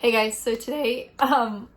Hey guys, so today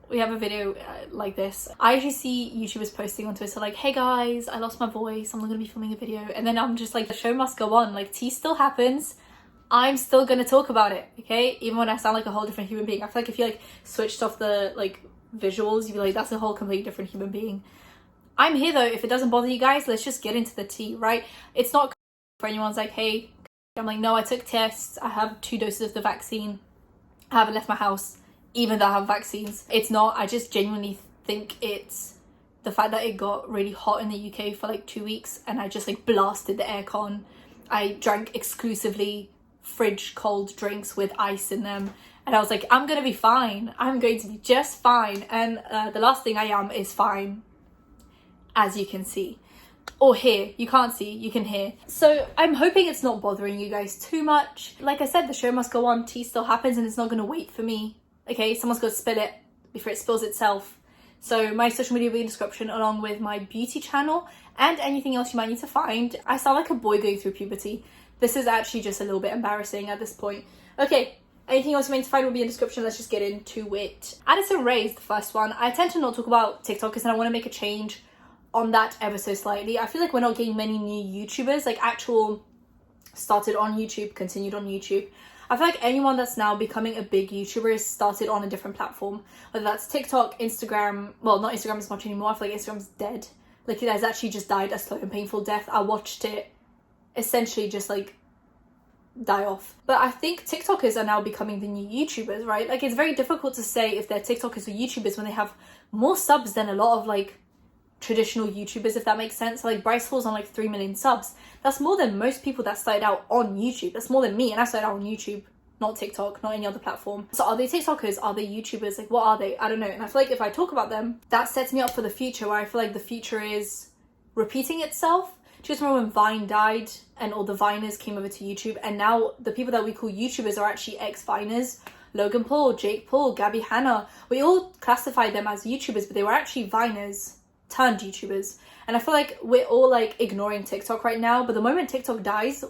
we have a video like this. I usually see YouTubers posting on Twitter like, hey guys, I lost my voice, I'm not gonna be filming a video, and then I'm just like, the show must go on, like tea still happens, I'm still gonna talk about it, okay? Even when I sound like a whole different human being. I feel like if you like switched off the like visuals, you'd be like, that's a whole completely different human being. I'm here though. If it doesn't bother you guys, let's just get into the tea, right? It's not for anyone's like, hey, I'm like, no, I took tests, I have 2 doses of the vaccine, I haven't left my house even though I have vaccines. It's not. I just genuinely think it's the fact that it got really hot in the UK for like 2 weeks and I just like blasted the aircon. I drank exclusively fridge cold drinks with ice in them, and I was like, I'm gonna be fine, I'm going to be just fine. And the last thing I am is fine, as you can see or hear. You can't see, you can hear. So I'm hoping it's not bothering you guys too much. Like I said, the show must go on, tea still happens, and it's not gonna wait for me. Okay, someone's got to spill it before it spills itself. So my social media will be in the description, along with my beauty channel and anything else you might need to find. I sound like a boy going through puberty. This is actually just a little bit embarrassing at this point. Okay, anything else you might need to find will be in the description. Let's just get into it. Addison Rae is the first one. I tend to not talk about TikTokers, and I want to make a change on that ever so slightly. I feel like we're not getting many new YouTubers, like actual started on YouTube, continued on YouTube. I feel like anyone that's now becoming a big YouTuber is started on a different platform, whether that's TikTok, Instagram. Well, not Instagram as much anymore. I feel like Instagram's dead. Like, it has actually just died a slow and painful death. I watched it essentially just like die off. But I think TikTokers are now becoming the new YouTubers, right? Like, it's very difficult to say if they're TikTokers or YouTubers when they have more subs than a lot of like traditional YouTubers, if that makes sense. Like Bryce Hall's on like 3 million subs. That's more than most people that started out on YouTube. That's more than me, and I started out on YouTube, not TikTok, not any other platform. So are they TikTokers? Are they YouTubers? Like, what are they? I don't know. And I feel like if I talk about them, that sets me up for the future, where I feel like the future is repeating itself. Just remember when Vine died and all the Viners came over to YouTube, and now the people that we call YouTubers are actually ex-Viners. Logan Paul, Jake Paul, Gabby Hanna. We all classified them as YouTubers, but they were actually Viners turned YouTubers. And I feel like we're all like ignoring TikTok right now, but the moment TikTok dies,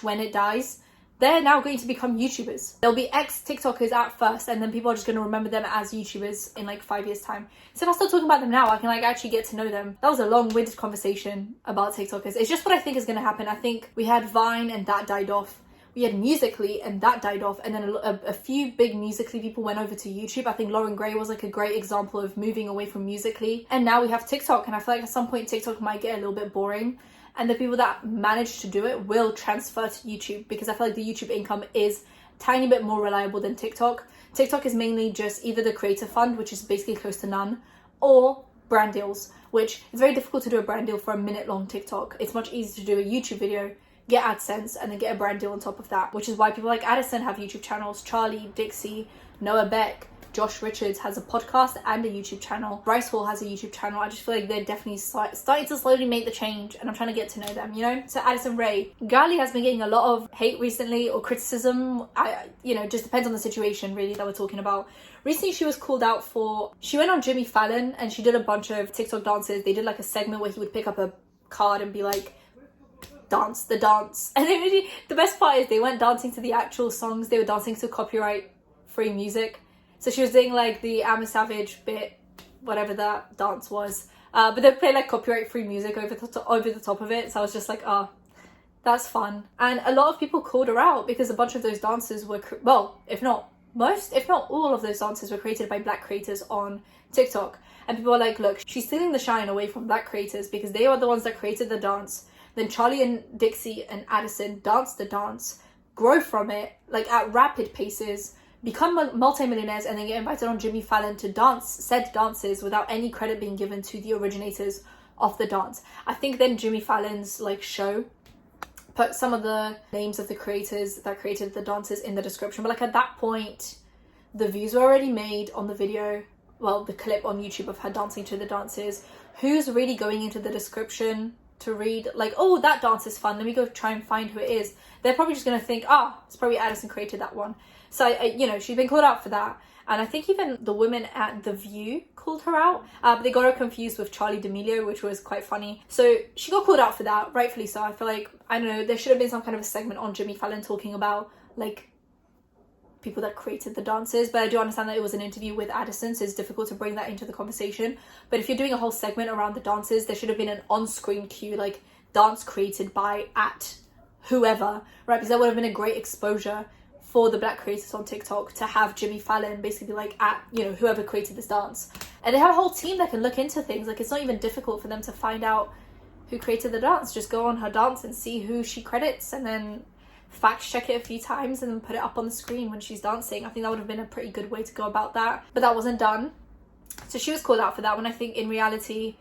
when it dies, they're now going to become YouTubers. There'll be ex-TikTokers at first, and then people are just going to remember them as YouTubers in like 5 years time. So if I start talking about them now, I can like actually get to know them. That was a long-winded conversation about TikTokers. It's just what I think is going to happen. I think we had Vine and that died off. We had Musical.ly and that died off, and then a few big Musical.ly people went over to YouTube. I think Lauren Gray was like a great example of moving away from Musical.ly, and now we have TikTok, and I feel like at some point TikTok might get a little bit boring, and the people that manage to do it will transfer to YouTube, because I feel like the YouTube income is a tiny bit more reliable than TikTok. TikTok is mainly just either the creator fund, which is basically close to none, or brand deals, which is very difficult to do a brand deal for a minute-long TikTok. It's much easier to do a YouTube video, get AdSense, and then get a brand deal on top of that, which is why people like Addison have YouTube channels. Charlie, Dixie, Noah Beck, Josh Richards has a podcast and a YouTube channel. Bryce Hall has a YouTube channel. I just feel like they're definitely starting to slowly make the change, and I'm trying to get to know them, you know? So Addison Rae. Girlie has been getting a lot of hate recently, or criticism. Just depends on the situation really that we're talking about. Recently she was called out she went on Jimmy Fallon and she did a bunch of TikTok dances. They did like a segment where he would pick up a card and be like, dance the dance, and the best part is they weren't dancing to the actual songs, they were dancing to copyright free music. So she was doing like the I'm a Savage bit, whatever that dance was, but they played like copyright free music over the top of it. So I was just like, oh, that's fun. And a lot of people called her out because a bunch of those dances were if not all of those dances were created by black creators on TikTok. And people were like, look, she's stealing the shine away from black creators because they are the ones that created the dance. Then Charlie and Dixie and Addison dance the dance, grow from it, like at rapid paces, become multi-millionaires, and then get invited on Jimmy Fallon to dance said dances without any credit being given to the originators of the dance. I think then Jimmy Fallon's like show put some of the names of the creators that created the dances in the description. But like at that point, the views were already made on the video, well, the clip on YouTube of her dancing to the dances. Who's really going into the description to read like, oh, that dance is fun, let me go try and find who it is? They're probably just gonna think, it's probably Addison created that one. So she's been called out for that, and I think even the women at The View called her out, but they got her confused with Charlie D'Amelio, which was quite funny. So she got called out for that, rightfully so. I feel like, I don't know, there should have been some kind of a segment on Jimmy Fallon talking about like people that created the dances, but I do understand that it was an interview with Addison, so it's difficult to bring that into the conversation. But if you're doing a whole segment around the dances, there should have been an on-screen cue, like dance created by at whoever, right? Because that would have been a great exposure for the black creators on TikTok to have Jimmy Fallon basically be like, at, you know, whoever created this dance. And they have a whole team that can look into things. Like, it's not even difficult for them to find out who created the dance. Just go on her dance and see who she credits, and then fact check it a few times and then put it up on the screen when she's dancing. I think that would have been a pretty good way to go about that, but that wasn't done. So she was called out for that, when I think in reality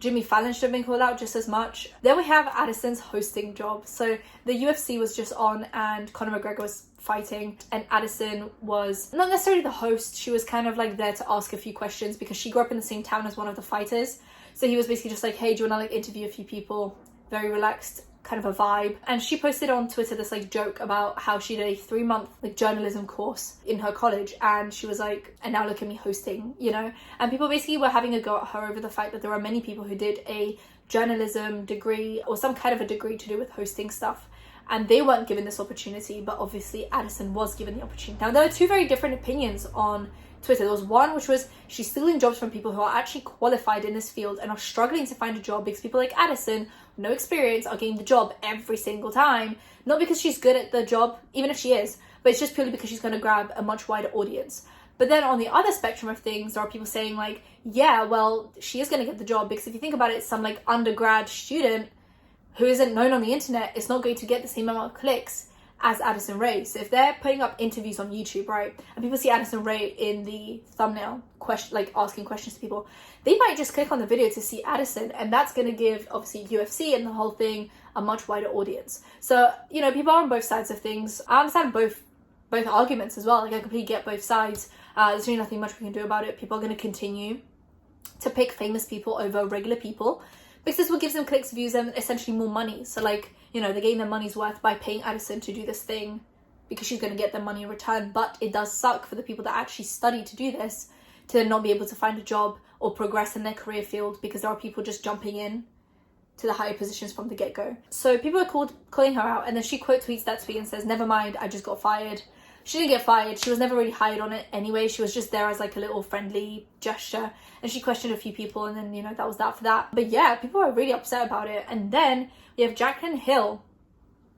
Jimmy Fallon should have been called out just as much. Then we have Addison's hosting job. So the UFC was just on and Conor McGregor was fighting, and Addison was not necessarily the host. She was kind of like there to ask a few questions because she grew up in the same town as one of the fighters. So he was basically just like, hey, do you want to like interview a few people? Very relaxed kind of a vibe. And she posted on Twitter this like joke about how she did a 3-month like journalism course in her college, and she was like, and now look at me hosting, you know. And people basically were having a go at her over the fact that there are many people who did a journalism degree or some kind of a degree to do with hosting stuff, and they weren't given this opportunity, but obviously Addison was given the opportunity. Now there are two very different opinions on Twitter. There was one which was she's stealing jobs from people who are actually qualified in this field and are struggling to find a job because people like Addison, no experience, are getting the job every single time. Not because she's good at the job, even if she is, but it's just purely because she's going to grab a much wider audience. But then on the other spectrum of things, there are people saying like, yeah, well, she is going to get the job because if you think about it, some like undergrad student who isn't known on the internet is not going to get the same amount of clicks as Addison Rae. So if they're putting up interviews on YouTube, right, and people see Addison Rae in the thumbnail, like asking questions to people, they might just click on the video to see Addison, and that's going to give obviously UFC and the whole thing a much wider audience. So, you know, people are on both sides of things. I understand both arguments as well. Like, I completely get both sides. There's really nothing much we can do about it. People are going to continue to pick famous people over regular people because this is what gives them clicks, views, and essentially more money. So like, you know, they're getting their money's worth by paying Addison to do this thing because she's going to get their money in return. But it does suck for the people that actually study to do this to not be able to find a job or progress in their career field because there are people just jumping in to the higher positions from the get-go. So people are calling her out, and then she quote tweets that tweet and says, never mind, I just got fired. She didn't get fired. She was never really hired on it anyway. She was just there as like a little friendly gesture, and she questioned a few people, and then, you know, that was that for that. But yeah, people are really upset about it. And then we have Jaclyn Hill.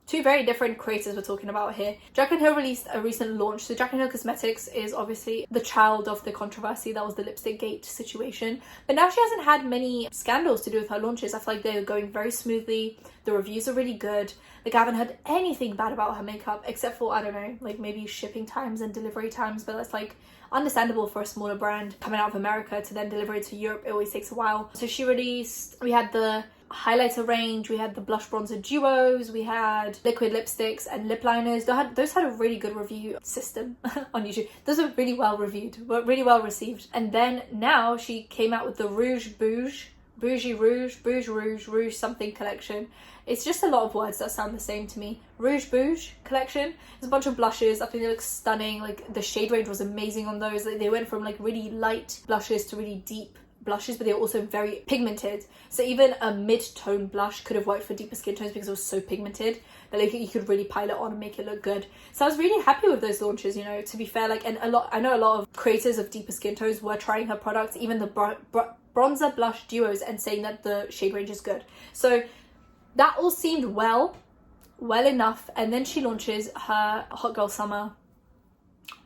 Two very different creators we're talking about here. Jaclyn Hill released a recent launch. So Jaclyn Hill Cosmetics is obviously the child of the controversy that was the lipstick gate situation. But now she hasn't had many scandals to do with her launches. I feel like they're going very smoothly. The reviews are really good. Like, I haven't heard anything bad about her makeup except for, I don't know, like maybe shipping times and delivery times. But that's like understandable for a smaller brand coming out of America to then deliver it to Europe. It always takes a while. So she released, we had the highlighter range, we had the blush bronzer duos, we had liquid lipsticks and lip liners. Those had a really good review system on YouTube. Those are really well reviewed, really well received. And then now she came out with the Rouge Rouge something collection. It's just a lot of words that sound the same to me. Rouge Bouge collection. There's a bunch of blushes. I think they look stunning. Like, the shade range was amazing on those. Like, they went from like really light blushes to really deep blushes, but they were also very pigmented. So even a mid-tone blush could have worked for deeper skin tones because it was so pigmented that like you could really pile it on and make it look good. So I was really happy with those launches, you know, to be fair. Like, and I know a lot of creators of deeper skin tones were trying her products, even the bronzer blush duos, and saying that the shade range is good. So that all seemed well enough. And then she launches her Hot Girl Summer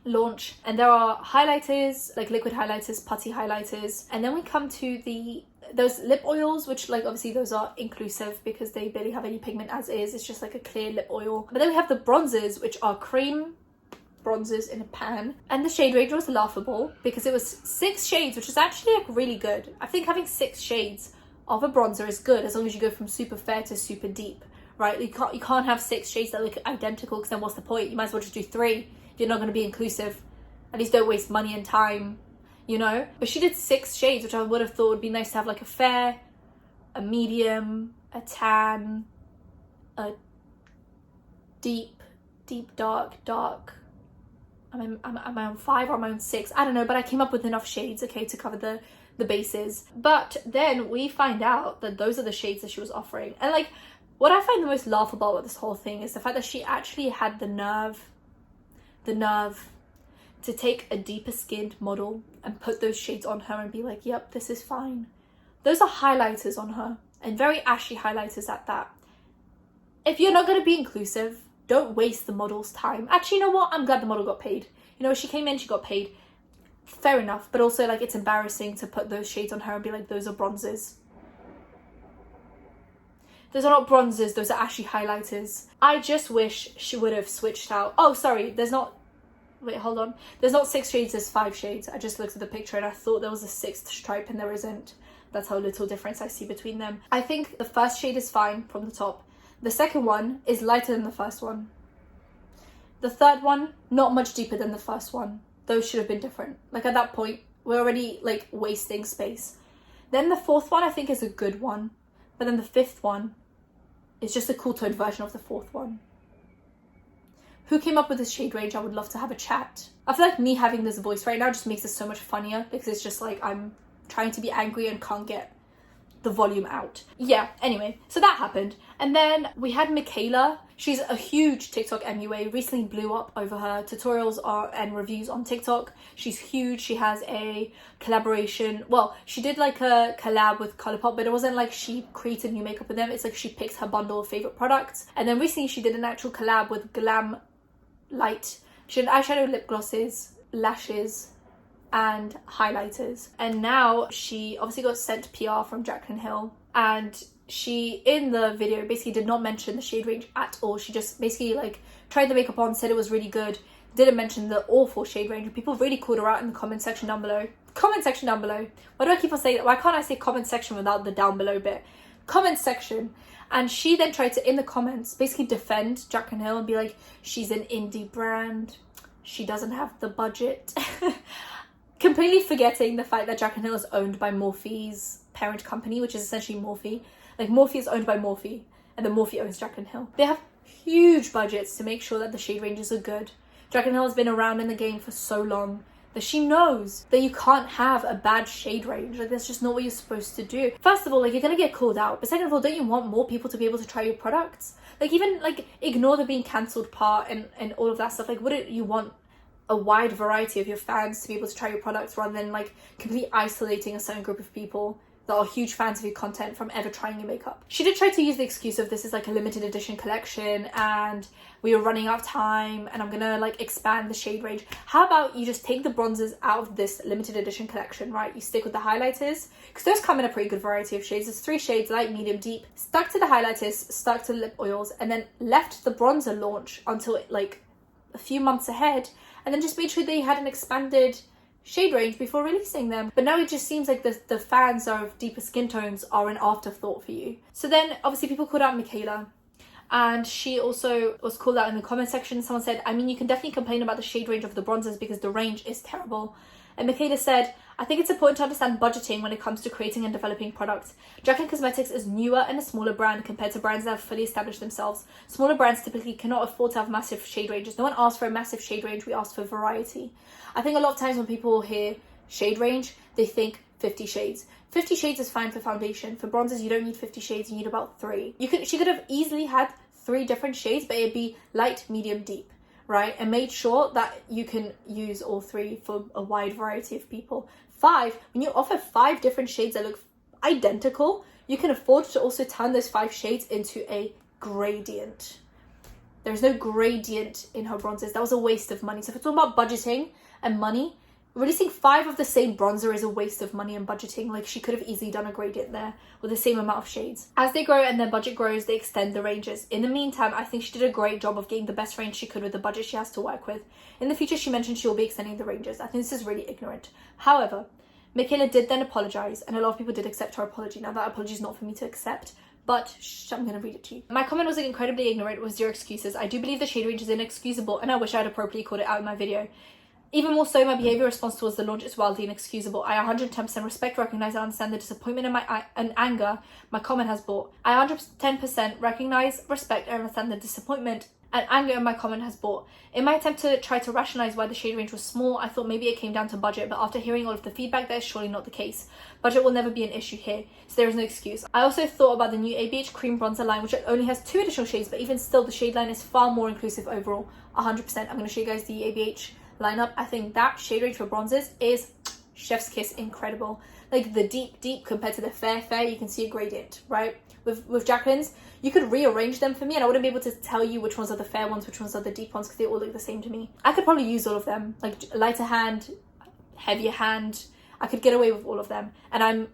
launch, and there are highlighters, like liquid highlighters, putty highlighters, and then we come to those lip oils, which like obviously those are inclusive because they barely have any pigment as is. It's just like a clear lip oil. But then we have the bronzers, which are cream bronzers in a pan, and the shade range was laughable because it was 6 shades, which is actually like really good. I think having 6 shades of a bronzer is good as long as you go from super fair to super deep, right? You can't have 6 shades that look identical because then what's the point? You might as well just do 3 if you're not going to be inclusive. At least don't waste money and time, you know? But she did 6 shades, which I would have thought would be nice to have, like a fair, a medium, a tan, a deep dark. Am I on 5 or am I on 6? I don't know, but I came up with enough shades, okay, to cover the bases. But then we find out that those are the shades that she was offering. And like, what I find the most laughable about this whole thing is the fact that she actually had the nerve to take a deeper skinned model and put those shades on her and be like, yep, this is fine. Those are highlighters on her, and very ashy highlighters at that. If you're not going to be inclusive, don't waste the model's time. Actually, you know what? I'm glad the model got paid. You know, she came in, she got paid. Fair enough. But also, like, it's embarrassing to put those shades on her and be like, those are bronzers. Those are not bronzers, those are ashy highlighters. I just wish she would have switched out. Oh, sorry, there's not... Wait, hold on. There's not 6 shades, there's 5 shades. I just looked at the picture and I thought there was a 6th stripe and there isn't. That's how little difference I see between them. I think the first shade is fine from the top. The second one is lighter than the first one. The third one, not much deeper than the first one. Those should have been different. Like, at that point, we're already, like, wasting space. Then the fourth one, I think, is a good one. But then the fifth one is just a cool toned version of the fourth one. Who came up with this shade range? I would love to have a chat. I feel like me having this voice right now just makes it so much funnier, because it's just like I'm trying to be angry and can't get the volume out. Yeah, anyway, so that happened. And then we had Michaela. She's a huge TikTok MUA, recently blew up over her tutorials and reviews on TikTok. She's huge. She has a collaboration. Well, she did like a collab with Colourpop, but it wasn't like she created new makeup with them. It's like she picked her bundle of favorite products. And then recently she did an actual collab with Glam Light. She did eyeshadow, lip glosses, lashes, and highlighters. And now she obviously got sent PR from Jaclyn Hill, and she in the video basically did not mention the shade range at all. She just basically like tried the makeup on, said it was really good, didn't mention the awful shade range, and people really called her out in the comment section down below. Comment section down below. Why do I keep on saying that? Why can't I say comment section without the down below bit? Comment section. And she then tried to, in the comments, basically defend Jaclyn Hill and be like, she's an indie brand, she doesn't have the budget. Completely forgetting the fact that Jaclyn Hill is owned by Morphe's parent company, which is essentially Morphe. Like, Morphe is owned by Morphe, and then Morphe owns Jaclyn Hill. They have huge budgets to make sure that the shade ranges are good. Jaclyn Hill has been around in the game for so long that she knows that you can't have a bad shade range. Like, that's just not what you're supposed to do. First of all, like, you're gonna get called out, but second of all, don't you want more people to be able to try your products? Like, even like ignore the being cancelled part and all of that stuff. Like, wouldn't you want a wide variety of your fans to be able to try your products rather than like completely isolating a certain group of people that are huge fans of your content from ever trying your makeup? She did try to use the excuse of this is like a limited edition collection and we are running out of time and I'm gonna like expand the shade range. How about you just take the bronzers out of this limited edition collection, right? You stick with the highlighters, because those come in a pretty good variety of shades. There's 3 shades, light, medium, deep. Stuck to the highlighters, stuck to the lip oils, and then left the bronzer launch until like a few months ahead, and then just made sure they had an expanded shade range before releasing them. But now it just seems like the fans of deeper skin tones are an afterthought for you. So then obviously people called out Michaela, and she also was called out in the comment section. Someone said, I mean, you can definitely complain about the shade range of the bronzers because the range is terrible. And Michaela said, I think it's important to understand budgeting when it comes to creating and developing products. Jaclyn Cosmetics is newer and a smaller brand compared to brands that have fully established themselves. Smaller brands typically cannot afford to have massive shade ranges. No one asks for a massive shade range, we ask for variety. I think a lot of times when people hear shade range, they think 50 shades. 50 shades is fine for foundation. For bronzers, you don't need 50 shades, you need about 3. She could have easily had 3 different shades, but it'd be light, medium, deep, right? And made sure that you can use all 3 for a wide variety of people. 5, when you offer 5 different shades that look identical, you can afford to also turn those 5 shades into a gradient. There's no gradient in her bronzers. That was a waste of money. So if it's all about budgeting and money, releasing 5 of the same bronzer is a waste of money and budgeting. Like, she could have easily done a gradient there with the same amount of shades. As they grow and their budget grows, they extend the ranges. In the meantime, I think she did a great job of getting the best range she could with the budget she has to work with. In the future, she mentioned she will be extending the ranges. I think this is really ignorant. However, Michaela did then apologize, and a lot of people did accept her apology. Now, that apology is not for me to accept, but I'm going to read it to you. My comment was incredibly ignorant with 0 excuses. I do believe the shade range is inexcusable, and I wish I had appropriately called it out in my video. Even more so, my behaviour response towards the launch is wildly inexcusable. I 110% respect, recognise and understand the disappointment and anger my comment has brought. I 110% recognise, respect and understand the disappointment and anger my comment has brought. In my attempt to try to rationalise why the shade range was small, I thought maybe it came down to budget, but after hearing all of the feedback, that is surely not the case. Budget will never be an issue here, so there is no excuse. I also thought about the new ABH cream bronzer line, which only has 2 additional shades, but even still, the shade line is far more inclusive overall. 100%. I'm going to show you guys the ABH lineup. I think that shade range for bronzes is chef's kiss, incredible. Like the deep compared to the fair, you can see a gradient, right? With Jaclyn's, you could rearrange them for me and I wouldn't be able to tell you which ones are the fair ones, which ones are the deep ones, because they all look the same to me. I could probably use all of them, like lighter hand, heavier hand. I could get away with all of them. And I'm,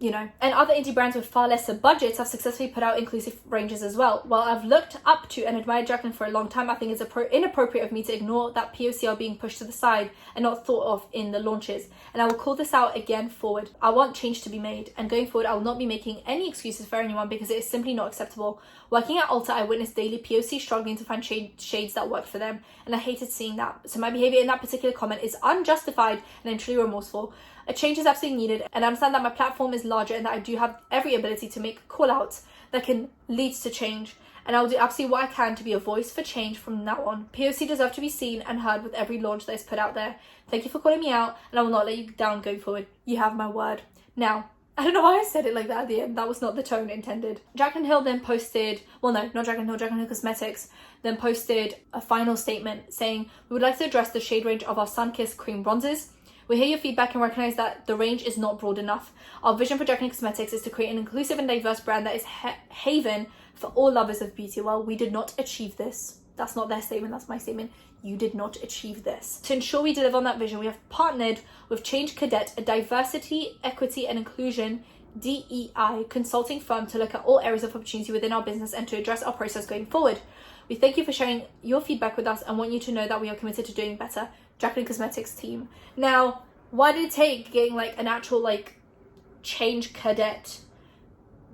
you know, and other indie brands with far lesser budgets have successfully put out inclusive ranges as well. While I've looked up to and admired Jaclyn for a long time, I think it's inappropriate of me to ignore that POC are being pushed to the side and not thought of in the launches. And I will call this out again forward. I want change to be made, and going forward I will not be making any excuses for anyone because it is simply not acceptable. Working at Ulta, I witnessed daily POC struggling to find shades that worked for them, and I hated seeing that. So my behaviour in that particular comment is unjustified and I'm truly remorseful. A change is absolutely needed, and I understand that my platform is larger and that I do have every ability to make call outs that can lead to change, and I will do absolutely what I can to be a voice for change from now on. POC deserve to be seen and heard with every launch that is put out there. Thank you for calling me out, and I will not let you down going forward. You have my word. Now, I don't know why I said it like that at the end. That was not the tone intended. Jaclyn Hill then posted, well no, not Jaclyn Hill, Jaclyn Hill Cosmetics then posted a final statement saying, "We would like to address the shade range of our Sun-Kissed cream bronzes. We hear your feedback and recognize that the range is not broad enough. Our vision for Jaclyn Cosmetics is to create an inclusive and diverse brand that is haven for all lovers of beauty. Well, we did not achieve this." That's not their statement, that's my statement. You did not achieve this. To ensure we deliver on that vision, we have partnered with Change Cadet, a diversity, equity and inclusion DEI consulting firm to look at all areas of opportunity within our business and to address our process going forward. We thank you for sharing your feedback with us and want you to know that we are committed to doing better. Jaclyn Cosmetics team. Now, why did it take getting like an actual like Change Cadet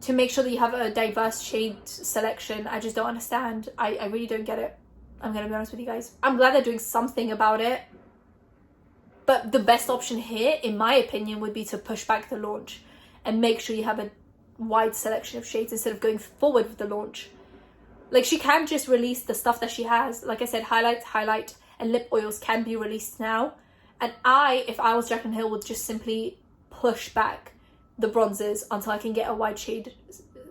to make sure that you have a diverse shade selection? I just don't understand. I really don't get it. I'm gonna be honest with you guys. I'm glad they're doing something about it, but the best option here, in my opinion, would be to push back the launch and make sure you have a wide selection of shades instead of going forward with the launch. Like, she can just release the stuff that she has. Like I said, highlight and lip oils can be released now. And if I was Jaclyn Hill, would just simply push back the bronzes until I can get a wide shade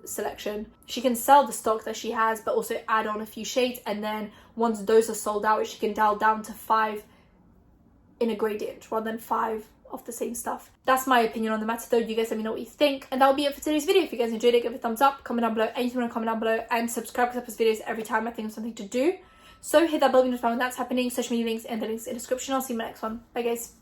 selection. She can sell the stock that she has, but also add on a few shades. And then once those are sold out, she can dial down to 5 in a gradient rather than 5 of the same stuff. That's my opinion on the matter though. You guys let me know what you think. And that'll be it for today's video. If you guys enjoyed it, give it a thumbs up, comment down below, anything you want to comment down below, and subscribe because I post videos every time I think of something to do. So hit that bell button when that's happening. Social media links and the links in the description. I'll see you in my next one. Bye guys.